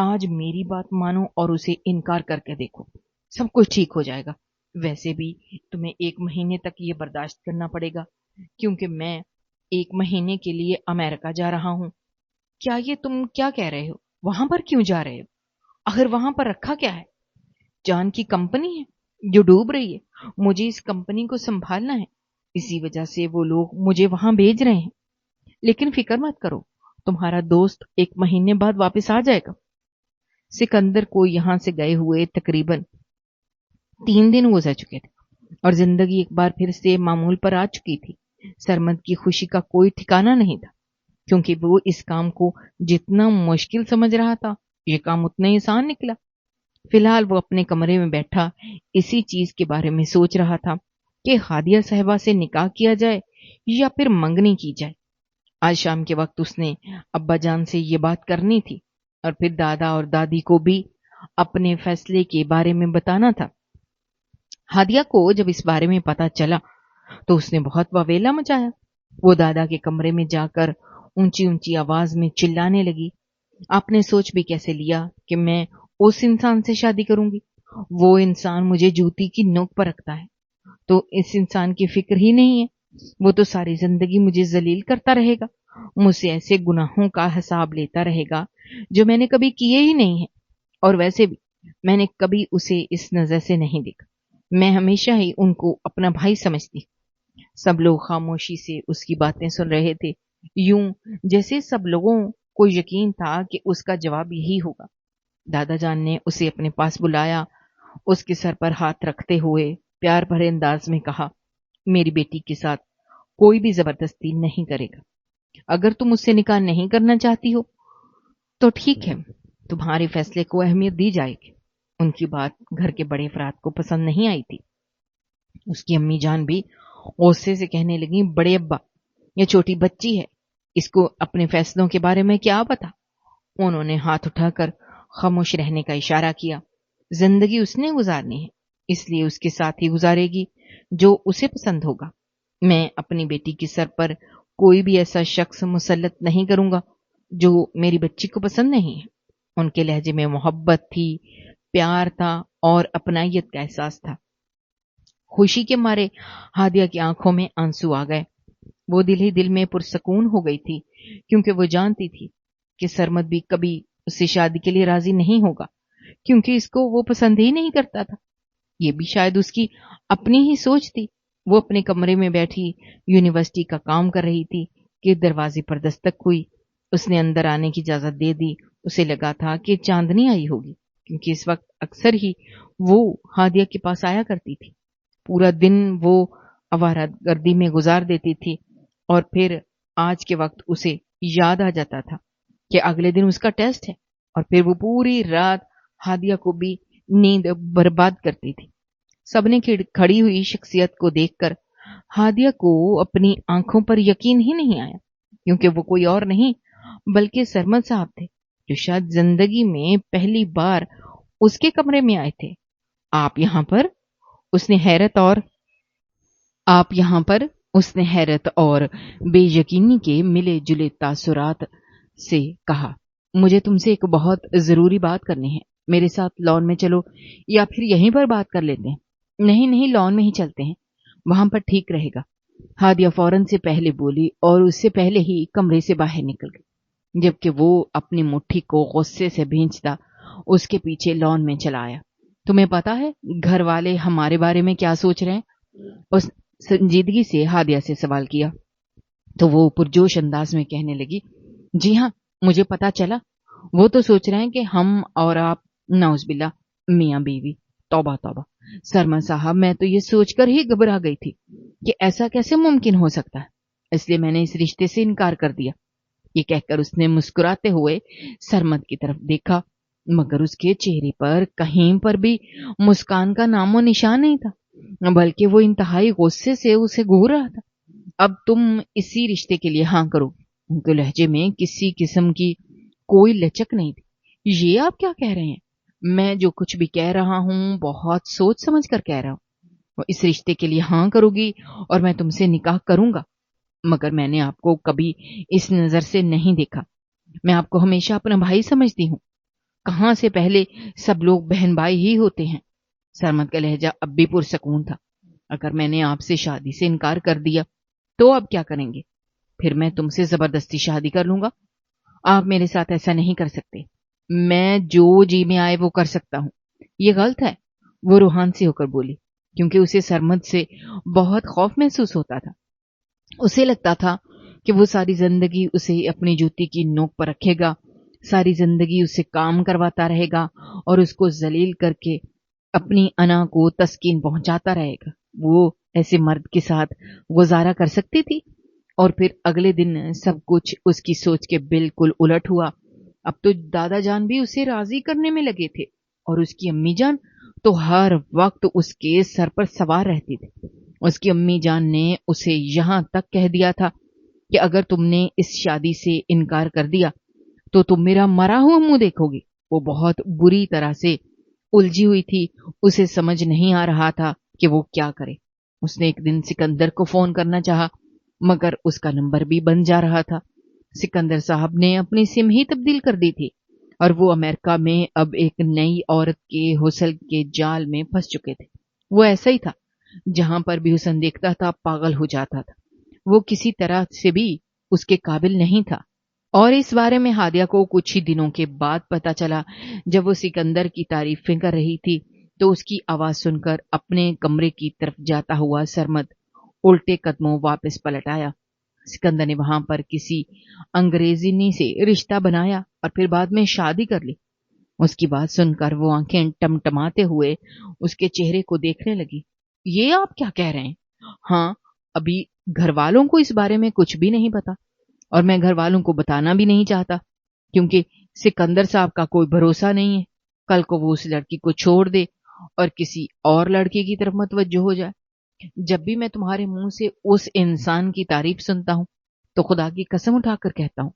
آج میری بات مانو اور اسے انکار کر کے دیکھو، سب کچھ ٹھیک ہو جائے گا۔ ویسے بھی تمہیں 1 مہینے تک یہ برداشت کرنا پڑے گا، کیونکہ میں 1 مہینے کے لیے امریکہ جا رہا ہوں۔ کیا یہ تم کیا کہہ رہے ہو؟ وہاں پر کیوں جا رہے ہو؟ آخر وہاں پر رکھا کیا ہے؟ جان کی کمپنی ہے جو ڈوب رہی ہے، مجھے اس کمپنی کو سنبھالنا ہے، اسی وجہ سے وہ لوگ مجھے وہاں بھیج رہے ہیں۔ لیکن فکر مت کرو، تمہارا دوست 1 مہینے بعد واپس آ جائے گا۔ سکندر کو یہاں سے گئے ہوئے تقریباً 3 دن گزر چکے تھے اور زندگی ایک بار پھر سے معمول پر آ چکی تھی۔ سرمد کی خوشی کا کوئی ٹھکانہ نہیں تھا، کیونکہ وہ اس کام کو جتنا مشکل سمجھ رہا تھا یہ کام اتنا ہی آسان نکلا۔ فی الحال وہ اپنے کمرے میں بیٹھا اسی چیز کے بارے میں سوچ رہا تھا کہ ہادیہ صاحبہ سے نکاح کیا جائے یا پھر منگنی کی جائے۔ آج شام کے وقت اس نے ابا جان سے یہ بات کرنی تھی اور پھر دادا اور دادی کو بھی اپنے فیصلے کے بارے میں بتانا تھا۔ ہادیہ کو جب اس بارے میں پتا چلا تو اس نے بہت واویلا مچایا۔ وہ دادا کے کمرے میں جا کر اونچی اونچی آواز میں چلانے لگی، آپ نے سوچ بھی کیسے لیا کہ میں اس انسان سے شادی کروں گی؟ وہ انسان مجھے جوتی کی نوک پر رکھتا ہے، تو اس انسان کی فکر ہی نہیں ہے۔ وہ تو ساری زندگی مجھے ذلیل کرتا رہے گا، مجھ سے ایسے گناہوں کا حساب لیتا رہے گا جو میں نے کبھی کیے ہی نہیں ہیں، اور ویسے بھی میں نے کبھی اسے اس نظر سے نہیں دیکھا۔ میں ہمیشہ ہی ان کو اپنا بھائی سمجھتی۔ سب لوگ خاموشی سے اس کی باتیں سن رہے تھے، یوں جیسے سب لوگوں کو یقین تھا کہ اس کا جواب یہی ہوگا۔ دادا جان نے اسے اپنے پاس بلایا، اس کے سر پر ہاتھ رکھتے ہوئے پیار بھرے انداز میں کہا، میری بیٹی کے ساتھ کوئی بھی زبردستی نہیں کرے گا۔ اگر تم اس سے نکاح نہیں کرنا چاہتی ہو تو ٹھیک ہے، تمہارے فیصلے کو اہمیت دی جائے گی۔ ان کی بات گھر کے بڑے افراد کو پسند نہیں آئی تھی۔ اس کی امی جان بھی غصے سے کہنے لگیں، بڑے ابا، یہ چھوٹی بچی ہے، اس کو اپنے فیصلوں کے بارے میں کیا پتا؟ انہوں نے ہاتھ اٹھا کر خاموش رہنے کا اشارہ کیا۔ زندگی اس نے گزارنی ہے، اس لیے اس کے ساتھ ہی گزارے گی جو اسے پسند ہوگا۔ میں اپنی بیٹی کے سر پر کوئی بھی ایسا شخص مسلط نہیں کروں گا جو میری بچی کو پسند نہیں ہے۔ ان کے لہجے میں محبت تھی، پیار تھا اور اپنائیت کا احساس تھا۔ خوشی کے مارے ہادیہ کی آنکھوں میں آنسو آ گئے۔ وہ دل ہی دل میں پرسکون ہو گئی تھی، کیونکہ وہ جانتی تھی کہ سرمد بھی کبھی اس سے شادی کے لیے راضی نہیں ہوگا، کیونکہ اس کو وہ پسند ہی نہیں کرتا تھا۔ یہ بھی شاید اس کی اپنی ہی سوچ تھی۔ وہ اپنے کمرے میں بیٹھی یونیورسٹی کا کام کر رہی تھی کہ دروازے پر دستک ہوئی۔ اس نے اندر آنے کی اجازت دے دی۔ اسے لگا تھا کہ چاندنی آئی ہوگی، کیونکہ اس وقت اکثر ہی وہ ہادیہ کے پاس آیا کرتی تھی۔ پورا دن وہ आवारा गर्दी में गुजार देती थी और फिर आज के वक्त उसे याद आ जाता था कि अगले दिन उसका टेस्ट है और फिर वो पूरी रात हादिया को भी नींद बर्बाद करती थी। सबने खड़ी हुई शख्सियत को देखकर हादिया को अपनी आंखों पर यकीन ही नहीं आया, क्योंकि वो कोई और नहीं बल्कि सरमद साहब थे, जो शायद जिंदगी में पहली बार उसके कमरे में आए थे। आप यहाँ पर? उसने हैरत और बेयकीनी के मिले जुले तासुरात से कहा, मुझे तुमसे एक बहुत जरूरी बात करनी है। मेरे साथ लॉन में चलो या फिर यहीं पर बात कर लेते हैं। नहीं नहीं, लॉन में ही चलते हैं, वहां पर ठीक रहेगा। हादिया फौरन से पहले बोली और उससे पहले ही कमरे से बाहर निकल गई, जबकि वो अपनी मुट्ठी को गुस्से से भींचता उसके पीछे लॉन में चला आया। तुम्हें पता है घर वाले हमारे बारे में क्या सोच रहे हैं? उस संजीदगी से हादिया से सवाल किया तो वो पुरजोश अंदाज में कहने लगी, जी हाँ, मुझे पता चला। वो तो सोच रहे हैं कि हम और आप नाउज़बिल्ला मियां बीवी। तौबा तौबा सरमद साहब, मैं तो ये सोचकर ही घबरा गई थी कि ऐसा कैसे मुमकिन हो सकता है, इसलिए मैंने इस रिश्ते से इनकार कर दिया। ये कहकर उसने मुस्कुराते हुए सरमद की तरफ देखा, मगर उसके चेहरे पर कहीं पर भी मुस्कान का नामो निशान नहीं था, बल्कि वो इंतहाई गुस्से से उसे घूर रहा था। अब तुम इसी रिश्ते के लिए हाँ करो। उनके लहजे में किसी किस्म की कोई लचक नहीं थी। ये आप क्या कह रहे हैं? मैं जो कुछ भी कह रहा हूं बहुत सोच समझ कर कह रहा हूं। इस रिश्ते के लिए हाँ करोगी और मैं तुमसे निकाह करूंगा, मगर मैंने आपको कभी इस नजर से नहीं देखा। मैं आपको हमेशा अपना भाई समझती हूँ। कहां से पहले सब लोग बहन भाई ही होते हैं। सरमद का लहजा अब भी पुरसकून था। अगर मैंने आपसे शादी से इनकार कर दिया तो अब क्या करेंगे? फिर मैं तुमसे जबरदस्ती शादी कर लूंगा। आप मेरे साथ ऐसा नहीं कर सकते। मैं जो जी में आए वो कर सकता हूँ। ये गलत है, वो रूहान सी होकर बोली, क्योंकि उसे सरमद से बहुत खौफ महसूस होता था। उसे लगता था कि वो सारी जिंदगी उसे अपनी जूती की नोक पर रखेगा, सारी जिंदगी उसे काम करवाता रहेगा और उसको जलील करके अपनी अना को तस्कीन पहुंचाता रहेगा। वो ऐसे मर्द के साथ गुजारा कर सकती थी? और फिर अगले दिन सब कुछ उसकी सोच के बिल्कुल उलट हुआ। अब तो दादा जान भी उसे राजी करने में लगे थे और उसकी अम्मी जान तो हर वक्त उसके सर पर सवार रहती थी। उसकी अम्मी जान ने उसे यहां तक कह दिया था कि अगर तुमने इस शादी से इनकार कर दिया तो तुम मेरा मरा हुआ मुंह देखोगी। वो बहुत बुरी तरह से उलझी हुई थी, उसे समझ नहीं आ रहा था कि वो क्या करे। उसने एक दिन सिकंदर को फोन करना चाहा, मगर उसका नंबर भी बन जा रहा था। सिकंदर साहब ने अपनी सिम ही तब्दील कर दी थी और वो अमेरिका में अब एक नई औरत के हुस्न के जाल में फंस चुके थे। वो ऐसा ही था, जहां पर भी हुस्न देखता था पागल हो जाता था। वो किसी तरह से भी उसके काबिल नहीं था। और इस बारे में हादिया को कुछ ही दिनों के बाद पता चला, जब वो सिकंदर की तारीफें कर रही थी तो उसकी आवाज सुनकर अपने कमरे की तरफ जाता हुआ सरमद उल्टे कदमों वापस पलट आया। सिकंदर ने वहां पर किसी अंग्रेजिनी से रिश्ता बनाया और फिर बाद में शादी कर ली। उसकी बात सुनकर वो आंखें टमटमाते हुए उसके चेहरे को देखने लगी। ये आप क्या कह रहे हैं? हाँ, अभी घर वालों को इस बारे में कुछ भी नहीं पता और मैं घर वालों को बताना भी नहीं चाहता, क्योंकि सिकंदर साहब का कोई भरोसा नहीं है। कल को वो उस लड़की को छोड़ दे और किसी और लड़के की तरफ मतवज्जो हो जाए। जब भी मैं तुम्हारे मुंह से उस इंसान की तारीफ सुनता हूं तो खुदा की कसम उठाकर कहता हूं,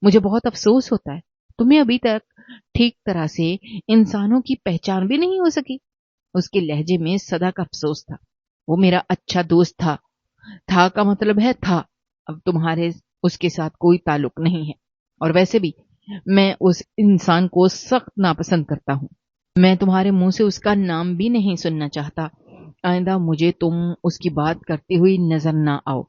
मुझे बहुत अफसोस होता है। तुम्हें अभी तक ठीक तरह से इंसानों की पहचान भी नहीं हो सकी। उसके लहजे में सदा का अफसोस था। वो मेरा अच्छा दोस्त था का मतलब है था। अब तुम्हारे उसके साथ कोई ताल्लुक नहीं है और वैसे भी मैं उस इंसान को सख्त नापसंद करता हूं। मैं तुम्हारे मुंह से उसका नाम भी नहीं सुनना चाहता। आइंदा मुझे तुम उसकी बात करते हुई नजर ना आओ।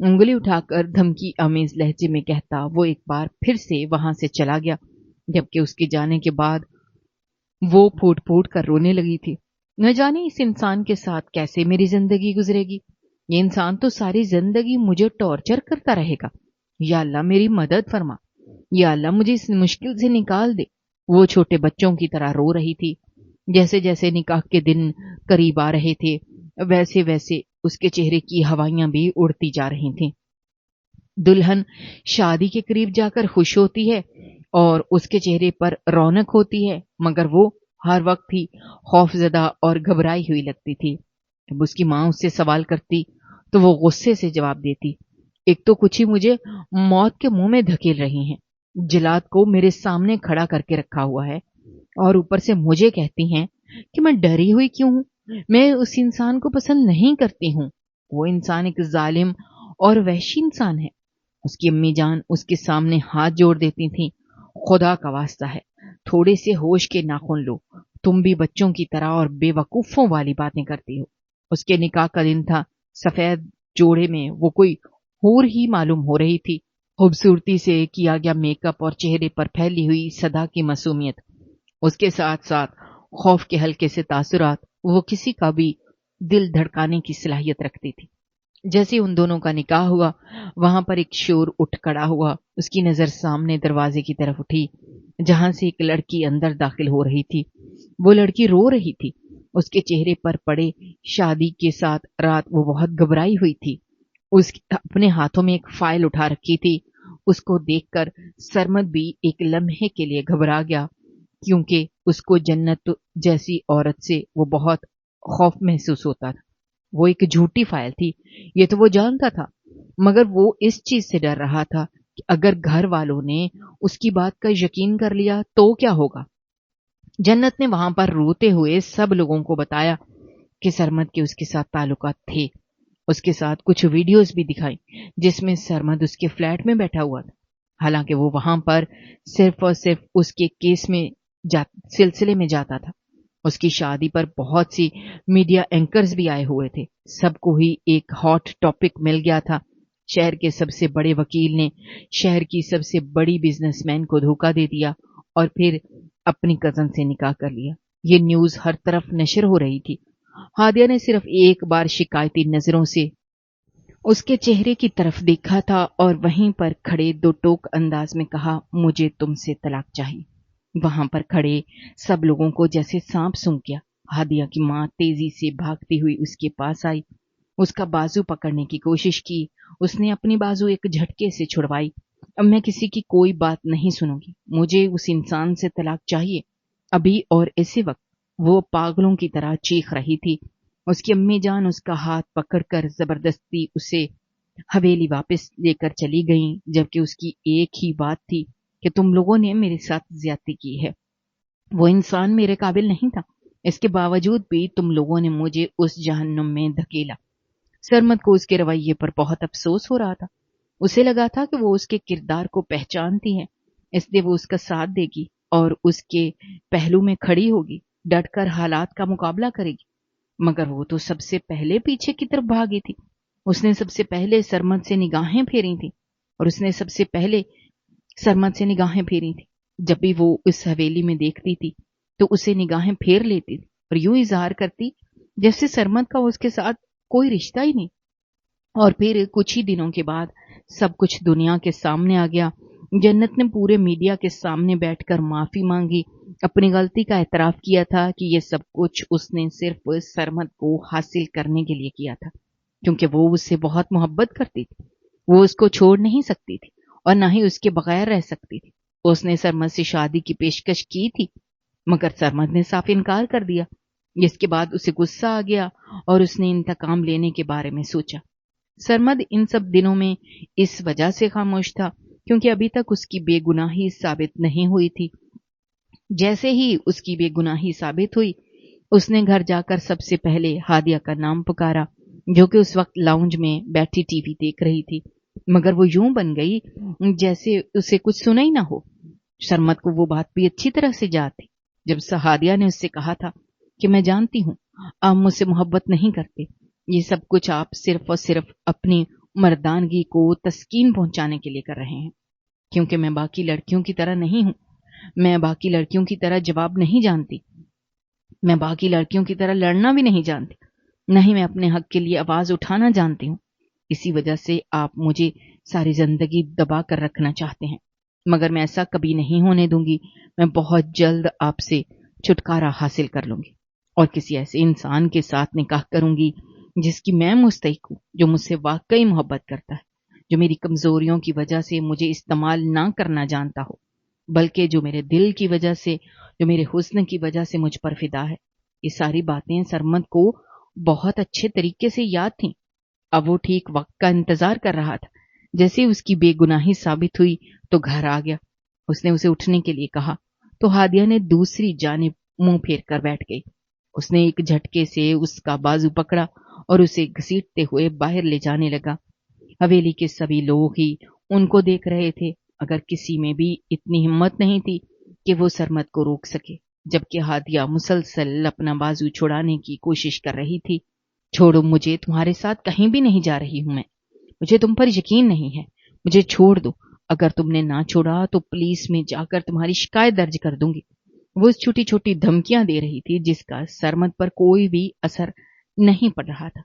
उंगली उठाकर धमकी आमेज लहजे में कहता वो एक बार फिर से वहां से चला गया, जबकि उसके जाने के बाद वो फूट फूट कर रोने लगी थी। न जाने इस इंसान के साथ कैसे मेरी जिंदगी गुजरेगी। ये इंसान तो सारी जिंदगी मुझे टॉर्चर करता रहेगा। या अल्लाह मेरी मदद फरमा, या अल्लाह मुझे इस मुश्किल से निकाल दे। वो छोटे बच्चों की तरह रो रही थी। जैसे जैसे निकाह के दिन करीब आ रहे थे वैसे वैसे اس کے چہرے کی ہوائیاں بھی اڑتی جا رہی تھیں۔ دلہن شادی کے قریب جا کر خوش ہوتی ہے اور اس کے چہرے پر رونق ہوتی ہے، مگر وہ ہر وقت ہی خوف زدہ اور گھبرائی ہوئی لگتی تھی۔ جب اس کی ماں اس سے سوال کرتی تو وہ غصے سے جواب دیتی، ایک تو کچھ ہی مجھے موت کے منہ میں دھکیل رہی ہیں، جلاد کو میرے سامنے کھڑا کر کے رکھا ہوا ہے، اور اوپر سے مجھے کہتی ہیں کہ میں ڈری ہوئی کیوں ہوں، میں اس انسان کو پسند نہیں کرتی ہوں، وہ انسان ایک ظالم اور وحشی انسان ہے۔ اس کی امی جان اس کے سامنے ہاتھ جوڑ دیتی تھیں، خدا کا واسطہ ہے تھوڑے سے ہوش کے ناخن لو، تم بھی بچوں کی طرح اور بے وقوفوں والی باتیں کرتی ہو۔ اس کے نکاح کا دن تھا، سفید جوڑے میں وہ کوئی حور ہی معلوم ہو رہی تھی، خوبصورتی سے کیا گیا میک اپ اور چہرے پر پھیلی ہوئی صدا کی معصومیت، اس کے ساتھ ساتھ خوف کے ہلکے سے تاثرات، وہ کسی کا بھی دل دھڑکانے کی صلاحیت رکھتی تھی۔ جیسے ان دونوں کا نکاح ہوا، وہاں پر ایک شور اٹھ کھڑا ہوا، اس کی نظر سامنے دروازے کی طرف اٹھی جہاں سے ایک لڑکی اندر داخل ہو رہی تھی۔ وہ لڑکی رو رہی تھی، اس کے چہرے پر پڑے شادی کے ساتھ رات وہ بہت گھبرائی ہوئی تھی، اس اپنے ہاتھوں میں ایک فائل اٹھا رکھی تھی۔ اس کو دیکھ کر سرمد بھی ایک لمحے کے لیے گھبرا گیا، کیونکہ اس کو جنت جیسی عورت سے وہ بہت خوف محسوس ہوتا تھا۔ وہ ایک جھوٹی فائل تھی، یہ تو وہ جانتا تھا، مگر وہ اس چیز سے ڈر رہا تھا کہ اگر گھر والوں نے اس کی بات کا یقین کر لیا تو کیا ہوگا۔ جنت نے وہاں پر روتے ہوئے سب لوگوں کو بتایا کہ سرمد کے اس کے ساتھ تعلقات تھے، اس کے ساتھ کچھ ویڈیوز بھی دکھائی جس میں سرمد اس کے فلیٹ میں بیٹھا ہوا تھا، حالانکہ وہ وہاں پر صرف اور صرف اس کے کیس میں سلسلے میں جاتا تھا۔ اس کی شادی پر بہت سی میڈیا اینکرز بھی آئے ہوئے تھے، سب کو ہی ایک ہاٹ ٹاپک مل گیا تھا۔ شہر کے سب سے بڑے وکیل نے شہر کی سب سے بڑی بزنس مین کو دھوکہ دے دیا اور پھر اپنی کزن سے نکاح کر لیا۔ یہ نیوز ہر طرف نشر ہو رہی تھی۔ ہادیہ نے صرف ایک بار شکایتی نظروں سے اس کے چہرے کی طرف دیکھا تھا اور وہیں پر کھڑے دو ٹوک انداز میں کہا، مجھے تم سے طلاق چاہیے۔ وہاں پر کھڑے سب لوگوں کو جیسے سانپ سونگھ گیا۔ ہادیہ کی ماں تیزی سے بھاگتی ہوئی اس کے پاس آئی، اس کا بازو پکڑنے کی کوشش کی، اس نے اپنی بازو ایک جھٹکے سے چھڑوائی۔ اب میں کسی کی کوئی بات نہیں سنوں گی، مجھے اس انسان سے طلاق چاہیے، ابھی اور اسی وقت۔ وہ پاگلوں کی طرح چیخ رہی تھی۔ اس کی امی جان اس کا ہاتھ پکڑ کر زبردستی اسے حویلی واپس لے کر چلی گئیں، جبکہ اس کی ایک ہی بات تھی کہ تم لوگوں نے میرے ساتھ زیادتی کی ہے، وہ انسان میرے قابل نہیں تھا، اس کے باوجود بھی تم لوگوں نے مجھے اس جہنم میں دھکیلا۔ سرمد کو اس کے رویے پر بہت افسوس ہو رہا تھا، اسے لگا تھا کہ وہ اس کے کردار کو پہچانتی ہے، اس لیے وہ اس کا ساتھ دے گی اور اس کے پہلو میں کھڑی ہوگی، ڈٹ کر حالات کا مقابلہ کرے گی، مگر وہ تو سب سے پہلے پیچھے کی طرف بھاگی تھی۔ اس نے سب سے پہلے سرمد سے نگاہیں پھیری تھی اور اس نے سب سے پہلے سرمد سے نگاہیں پھیری تھی۔ جب بھی وہ اس حویلی میں دیکھتی تھی تو اسے نگاہیں پھیر لیتی تھی اور یوں اظہار کرتی جیسے سرمد کا اس کے ساتھ کوئی رشتہ ہی نہیں۔ اور پھر کچھ ہی دنوں کے بعد سب کچھ دنیا کے سامنے آ گیا۔ جنت نے پورے میڈیا کے سامنے بیٹھ کر معافی مانگی، اپنی غلطی کا اعتراف کیا تھا کہ یہ سب کچھ اس نے صرف سرمد کو حاصل کرنے کے لیے کیا تھا، کیونکہ وہ اس سے بہت محبت کرتی تھی، وہ اس کو چھوڑ نہیں سکتی تھی اور نہ ہی اس کے بغیر رہ سکتی تھی۔ اس نے سرمد سے شادی کی پیشکش کی تھی، مگر سرمد نے صاف انکار کر دیا۔ اس کے بعد اسے غصہ آ گیا اور اس نے انتقام لینے کے بارے میں سوچا۔ سرمد ان سب دنوں میں اس وجہ سے خاموش تھا کیونکہ ابھی تک اس کی بے گناہی ثابت نہیں ہوئی تھی۔ جیسے ہی اس کی بے گناہی ثابت ہوئی، اس نے گھر جا کر سب سے پہلے ہادیہ کا نام پکارا، جو کہ اس وقت لاؤنج میں بیٹھی ٹی وی دیکھ رہی تھی، مگر وہ یوں بن گئی جیسے اسے کچھ سنا ہی نہ ہو۔ سرمد کو وہ بات بھی اچھی طرح سے یاد تھی جب ہادیہ نے اس سے کہا تھا کہ میں جانتی ہوں آپ مجھ سے محبت نہیں کرتے، یہ سب کچھ آپ صرف اور صرف اپنی مردانگی کو تسکین پہنچانے کے لیے کر رہے ہیں، کیونکہ میں باقی لڑکیوں کی طرح نہیں ہوں، میں باقی لڑکیوں کی طرح جواب نہیں جانتی، میں باقی لڑکیوں کی طرح لڑنا بھی نہیں جانتی، نہ ہی میں اپنے حق کے لیے آواز اٹھانا جانتی ہوں، اسی وجہ سے آپ مجھے ساری زندگی دبا کر رکھنا چاہتے ہیں، مگر میں ایسا کبھی نہیں ہونے دوں گی۔ میں بہت جلد آپ سے چھٹکارا حاصل کر لوں گی اور کسی ایسے انسان کے ساتھ نکاح کروں گی جس کی میں مستحق ہوں، جو مجھ سے واقعی محبت کرتا ہے، جو میری کمزوریوں کی وجہ سے مجھے استعمال نہ کرنا جانتا ہو، بلکہ جو میرے دل کی وجہ سے، جو میرے حسن کی وجہ سے مجھ پر فدا ہے۔ یہ ساری باتیں سرمد کو بہت اچھے طریقے سے یاد تھیں۔ اب وہ ٹھیک وقت کا انتظار کر رہا تھا۔ جیسے اس کی بے گناہی ثابت ہوئی تو گھر آ گیا۔ اس نے اسے اٹھنے کے لیے کہا تو ہادیہ نے دوسری جانب منہ پھیر کر بیٹھ گئی۔ اس نے ایک جھٹکے سے اس کا بازو پکڑا اور اسے گھسیٹتے ہوئے باہر لے جانے لگا۔ حویلی کے سبھی لوگ ہی ان کو دیکھ رہے تھے، اگر کسی میں بھی اتنی ہمت نہیں تھی کہ وہ سرمد کو روک سکے، جبکہ ہادیہ مسلسل اپنا بازو چھڑانے کی کوشش کر رہی تھی۔ چھوڑو مجھے، تمہارے ساتھ کہیں بھی نہیں جا رہی ہوں میں، مجھے تم پر یقین نہیں ہے، مجھے چھوڑ دو، اگر تم نے نہ چھوڑا تو پولیس میں جا کر تمہاری شکایت درج کر دوں گی۔ وہ چھوٹی چھوٹی دھمکیاں دے رہی تھی جس کا سرمد پر کوئی بھی اثر نہیں پڑ رہا تھا۔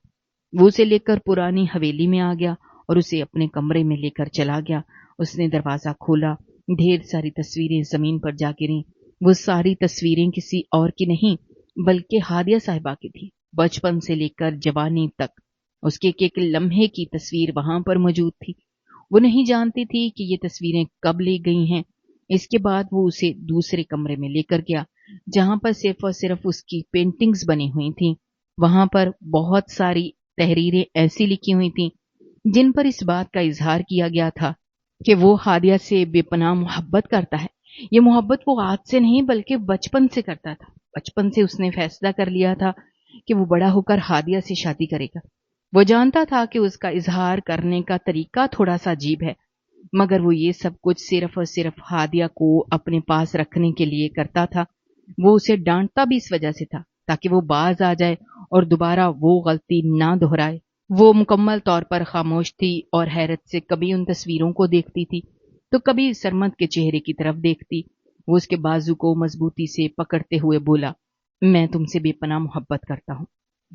وہ اسے لے کر پرانی حویلی میں آ گیا اور اسے اپنے کمرے میں لے کر چلا گیا۔ اس نے دروازہ کھولا، ڈھیر ساری تصویریں زمین پر جا گریں۔ وہ ساری تصویریں کسی اور کی نہیں بلکہ ہادیہ صاحبہ کی تھی، بچپن سے لے کر جوانی تک۔ اس کے ایک ایک لمحے کی تصویر وہاں پر موجود تھی۔ وہ نہیں جانتی تھی کہ یہ تصویریں کب لی گئی ہیں۔ اس کے بعد وہ اسے دوسرے کمرے میں لے کر گیا جہاں پر صرف اور صرف اس کی پینٹنگز بنی ہوئی تھیں۔ وہاں پر بہت ساری تحریریں ایسی لکھی ہوئی تھیں جن پر اس بات کا اظہار کیا گیا تھا کہ وہ ہادیہ سے بے پناہ محبت کرتا ہے۔ یہ محبت وہ آج سے نہیں بلکہ بچپن سے کرتا تھا۔ بچپن سے اس نے فیصلہ کر لیا تھا کہ وہ بڑا ہو کر ہادیہ سے شادی کرے گا۔ وہ جانتا تھا کہ اس کا اظہار کرنے کا طریقہ تھوڑا سا عجیب ہے، مگر وہ یہ سب کچھ صرف اور صرف ہادیہ کو اپنے پاس رکھنے کے لیے کرتا تھا۔ وہ اسے ڈانٹتا بھی اس وجہ سے تھا تاکہ وہ باز آ جائے اور دوبارہ وہ غلطی نہ دہرائے۔ وہ مکمل طور پر خاموش تھی اور حیرت سے کبھی ان تصویروں کو دیکھتی تھی تو کبھی سرمد کے چہرے کی طرف دیکھتی۔ وہ اس کے بازو کو مضبوطی سے پکڑتے ہوئے بولا، میں تم سے بے پناہ محبت کرتا ہوں،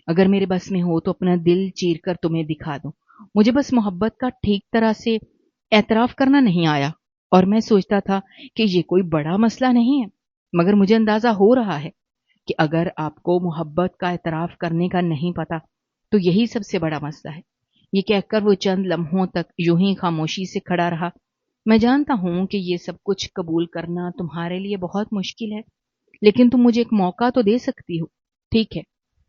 اگر میرے بس میں ہو تو اپنا دل چیر کر تمہیں دکھا دوں۔ مجھے بس محبت کا ٹھیک طرح سے اعتراف کرنا نہیں آیا، اور میں سوچتا تھا کہ یہ کوئی بڑا مسئلہ نہیں ہے، مگر مجھے اندازہ ہو رہا ہے کہ اگر آپ کو محبت کا اعتراف کرنے کا نہیں پتا تو یہی سب سے بڑا مسئلہ ہے۔ یہ کہہ کر وہ چند لمحوں تک یوں ہی خاموشی سے کھڑا رہا۔ میں جانتا ہوں کہ یہ سب کچھ قبول کرنا تمہارے لیے بہت مشکل ہے، لیکن تم مجھے ایک موقع تو دے سکتی ہو۔ ٹھیک ہے،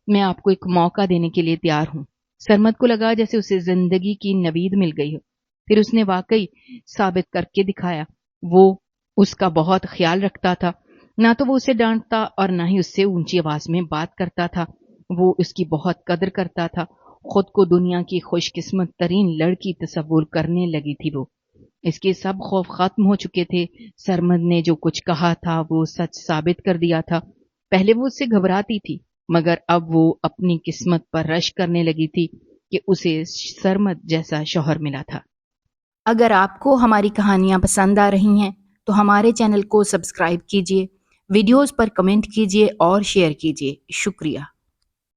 میں آپ کو ایک موقع دینے کے لیے تیار ہوں۔ سرمد کو لگا جیسے اسے زندگی کی نوید مل گئی ہو۔ پھر اس نے واقعی ثابت کر کے دکھایا۔ وہ اس کا بہت خیال رکھتا تھا، نہ تو وہ اسے ڈانٹتا اور نہ ہی اس سے اونچی آواز میں بات کرتا تھا۔ وہ اس کی بہت قدر کرتا تھا۔ خود کو دنیا کی خوش قسمت ترین لڑکی تصور کرنے لگی تھی وہ۔ اس کے سب خوف ختم ہو چکے تھے۔ سرمد نے جو کچھ کہا تھا وہ سچ ثابت کر دیا تھا۔ پہلے وہ اس سے گھبراتی تھی، مگر اب وہ اپنی قسمت پر رش کرنے لگی تھی کہ اسے سرمد جیسا شوہر ملا تھا۔ اگر آپ کو ہماری کہانیاں پسند آ رہی ہیں تو ہمارے چینل کو سبسکرائب کیجیے، ویڈیوز پر کمنٹ کیجیے اور شیئر کیجیے۔ شکریہ۔